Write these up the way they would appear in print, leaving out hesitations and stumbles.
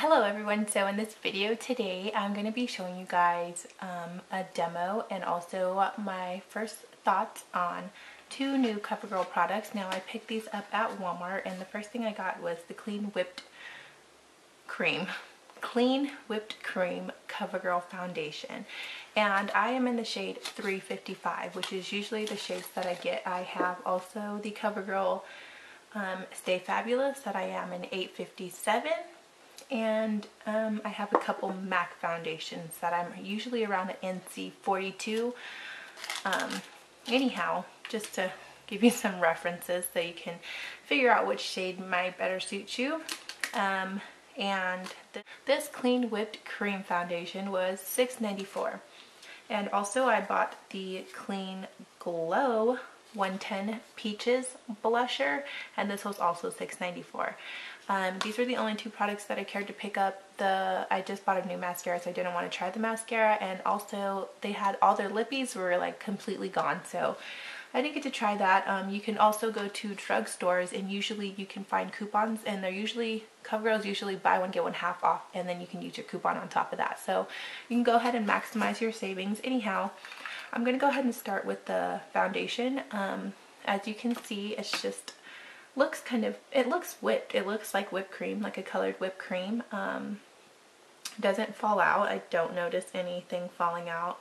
Hello everyone, so in this video today I'm going to be showing you guys a demo and also my first thoughts on two new Covergirl products. Now I picked these up at Walmart and the first thing I got was the Clean Whipped Cream Covergirl foundation, and I am in the shade 355, which is usually the shades that I get. I have also the Covergirl Stay Fabulous that I am in 857. And I have a couple MAC foundations that I'm usually around the NC 42. Anyhow, just to give you some references so you can figure out which shade might better suit you. And this Clean Whipped Cream foundation was $6.94. And also I bought the Clean Glow 110 Peaches blusher, and this was also $6.94. These were the only two products that I cared to pick up. I just bought a new mascara, so I didn't want to try the mascara, and also they had all their lippies were like completely gone, so I didn't get to try that. You can also go to drugstores and usually you can find coupons, and they're usually, CoverGirl's usually buy one get one half off, and then you can use your coupon on top of that. So you can go ahead and maximize your savings. Anyhow, I'm going to go ahead and start with the foundation. As you can see, it's just looks kind of, it looks whipped. It looks like whipped cream, like a colored whipped cream. Doesn't fall out. I don't notice anything falling out.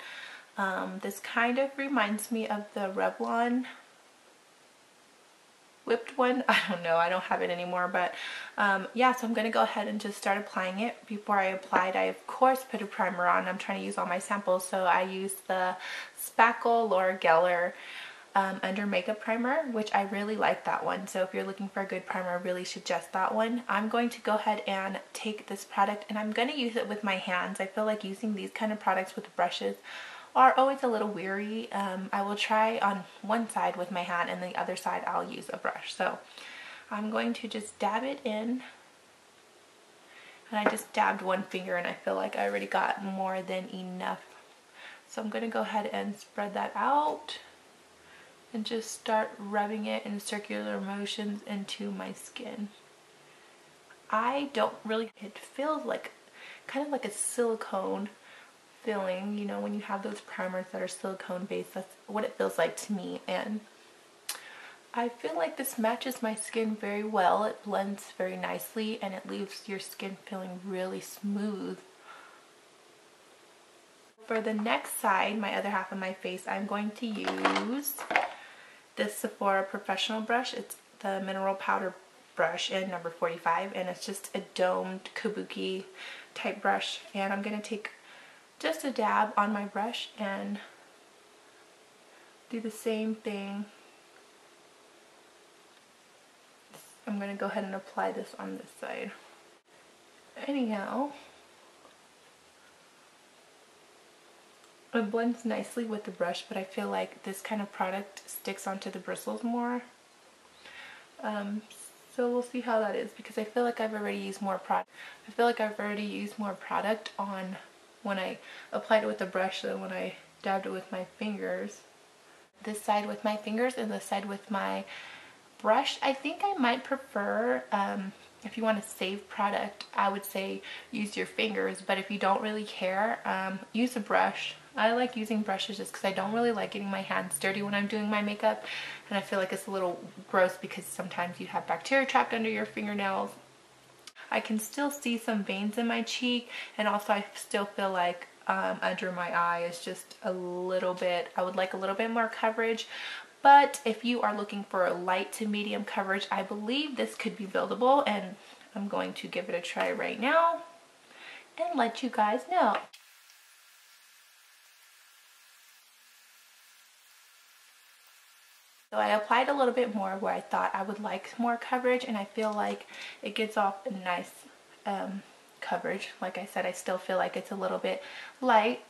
This kind of reminds me of the Revlon whipped one. I don't know, I don't have it anymore, but yeah, so I'm gonna go ahead and just start applying it. Before I applied, I of course put a primer on. I'm trying to use all my samples, so I used the Spackle Laura Geller Under Makeup Primer, which I really like that one. So if you're looking for a good primer, I really suggest that one. I'm going to go ahead and take this product and I'm going to use it with my hands. I feel like using these kind of products with brushes are always a little weary. I will try on one side with my hand and the other side I'll use a brush. So I'm going to just dab it in, and I just dabbed one finger and I feel like I already got more than enough. So I'm going to go ahead and spread that out and just start rubbing it in circular motions into my skin. I don't really, it feels like kind of like a silicone feeling, you know, when you have those primers that are silicone based. That's what it feels like to me, and I feel like this matches my skin very well. It blends very nicely and it leaves your skin feeling really smooth. For the next side, my other half of my face, I'm going to use this Sephora professional brush. It's the mineral powder brush in number 45, and it's just a domed kabuki type brush, and I'm going to take just a dab on my brush and do the same thing. I'm going to go ahead and apply this on this side. Anyhow, it blends nicely with the brush, but I feel like this kind of product sticks onto the bristles more. So we'll see how that is, because I feel like I've already used more product. On when I applied it with the brush than when I dabbed it with my fingers. This side with my fingers and this side with my brush. I think I might prefer, if you want to save product, I would say use your fingers, but if you don't really care, use a brush. I like using brushes just because I don't really like getting my hands dirty when I'm doing my makeup, and I feel like it's a little gross because sometimes you have bacteria trapped under your fingernails. I can still see some veins in my cheek, and also I still feel like under my eye is just a little bit, I would like a little bit more coverage. But if you are looking for a light to medium coverage, I believe this could be buildable, and I'm going to give it a try right now and let you guys know. So I applied a little bit more where I thought I would like more coverage, and I feel like it gives off a nice coverage. Like I said, I still feel like it's a little bit light.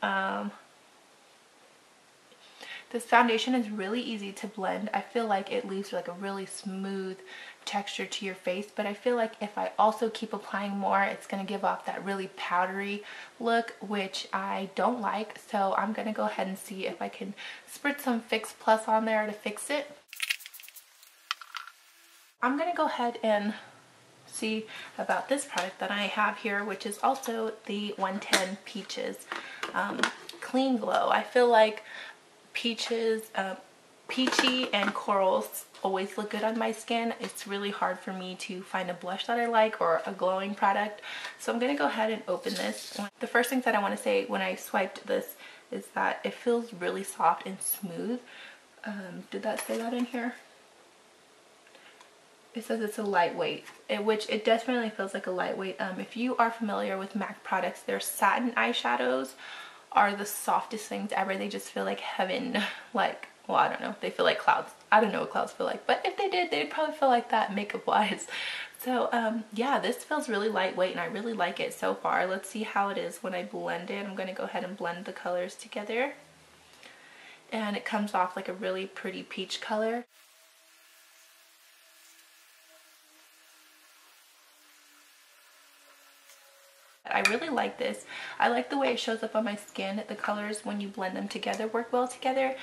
This foundation is really easy to blend. I feel like it leaves like a really smooth texture to your face, but I feel like if I also keep applying more, it's going to give off that really powdery look, which I don't like. So I'm going to go ahead and see if I can spritz some Fix Plus on there to fix it. I'm going to go ahead and see about this product that I have here, which is also the 110 Peaches Clean Glow. I feel like peaches, peachy and corals always look good on my skin. It's really hard for me to find a blush that I like or a glowing product. So I'm gonna go ahead and open this. The first things that I want to say when I swiped this is that it feels really soft and smooth. Did that say that in here? It says it's a lightweight, which it definitely feels like a lightweight. If you are familiar with MAC products, their satin eyeshadows are the softest things ever. They just feel like heaven. Like, well, I don't know, they feel like clouds. I don't know what clouds feel like, but if they did, they'd probably feel like that makeup wise. So yeah, this feels really lightweight and I really like it so far. Let's see how it is when I blend it. I'm going to go ahead and blend the colors together, and it comes off like a really pretty peach color. I really like this. I like the way it shows up on my skin. The colors, when you blend them together, work well together.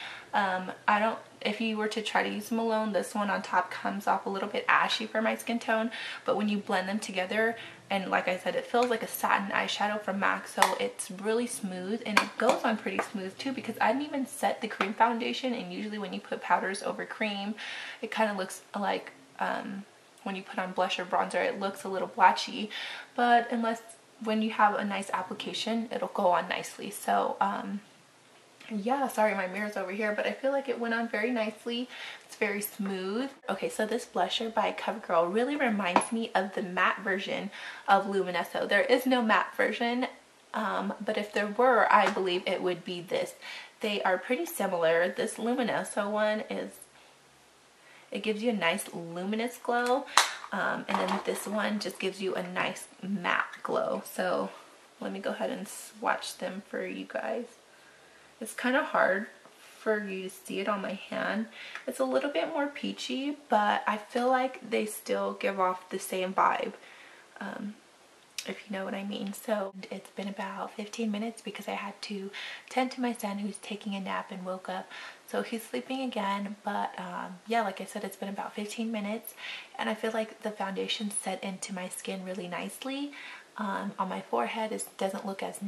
If you were to try to use them alone, this one on top comes off a little bit ashy for my skin tone, but when you blend them together, and like I said, it feels like a satin eyeshadow from MAC, so it's really smooth, and it goes on pretty smooth too, because I didn't even set the cream foundation, and usually when you put powders over cream, it kind of looks like when you put on blush or bronzer, it looks a little blotchy, but when you have a nice application, it'll go on nicely. So yeah, sorry my mirror's over here, but I feel like it went on very nicely. It's very smooth. Okay, so this blusher by Covergirl really reminds me of the matte version of Luminesso. There is no matte version, but if there were, I believe it would be this. They are pretty similar. This Luminesso one it gives you a nice luminous glow, and then this one just gives you a nice matte glow. So let me go ahead and swatch them for you guys. It's kind of hard for you to see it on my hand. It's a little bit more peachy, but I feel like they still give off the same vibe, if you know what I mean. So it's been about 15 minutes because I had to tend to my son who's taking a nap and woke up. So he's sleeping again, but yeah, like I said, it's been about 15 minutes and I feel like the foundation set into my skin really nicely. On my forehead, it doesn't look as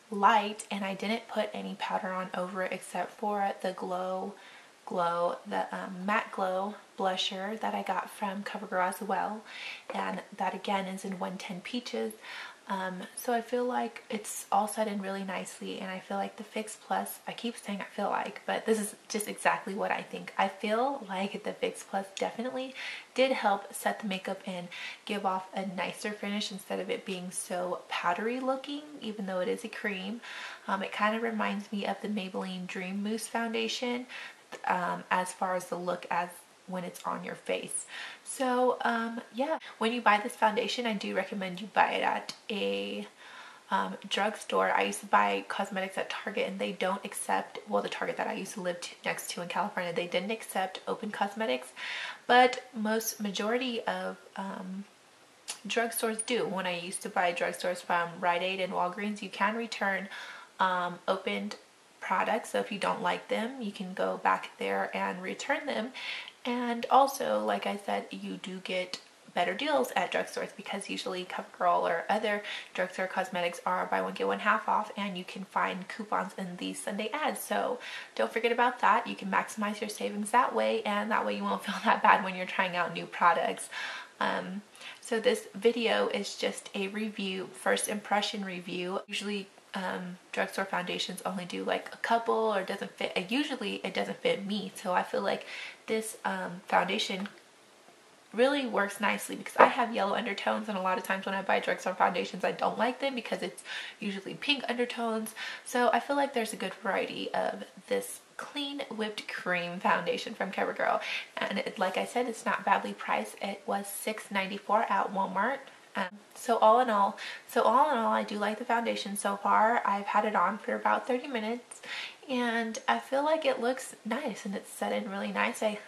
light, and I didn't put any powder on over it except for the matte glow blusher that I got from Covergirl as well, and that again is in 110 Peaches. So I feel like it's all set in really nicely, and I feel like the Fix Plus, I keep saying I feel like, but this is just exactly what I think. I feel like the Fix Plus definitely did help set the makeup and give off a nicer finish instead of it being so powdery looking, even though it is a cream. It kind of reminds me of the Maybelline Dream Mousse foundation as far as the look as when it's on your face. So yeah, when you buy this foundation, I do recommend you buy it at a drugstore. I used to buy cosmetics at Target, and they don't accept, well, the Target that I used to live next to in California, they didn't accept open cosmetics, but majority of drugstores do. When I used to buy drugstores from Rite Aid and Walgreens, you can return opened products, so if you don't like them, you can go back there and return them. And also, like I said, you do get better deals at drugstores because usually Covergirl or other drugstore cosmetics are buy one get one half off, and you can find coupons in these Sunday ads. So don't forget about that. You can maximize your savings that way, and that way you won't feel that bad when you're trying out new products. So this video is just a review, first impression review. Usually drugstore foundations only do like a couple, or doesn't fit. Usually it doesn't fit me, so I feel like this foundation really works nicely because I have yellow undertones, and a lot of times when I buy drugstore foundations I don't like them because it's usually pink undertones. So I feel like there's a good variety of this clean whipped cream foundation from Covergirl, and like I said, it's not badly priced. It was $6.94 at Walmart. So all in all, I do like the foundation so far. I've had it on for about 30 minutes, and I feel like it looks nice and it's set in really nice. I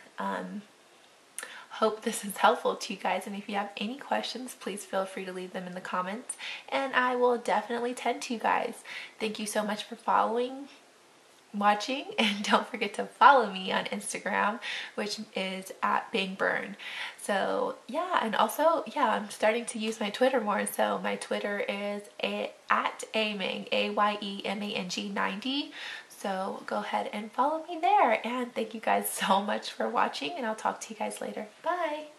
hope this is helpful to you guys, and if you have any questions, please feel free to leave them in the comments, and I will definitely tend to you guys. Thank you so much for following, watching, and don't forget to follow me on Instagram, which is at bangburn. So yeah, and also yeah, I'm starting to use my Twitter more. So my Twitter is at Aymang, AYEMANG 90. So go ahead and follow me there, and thank you guys so much for watching, and I'll talk to you guys later. Bye.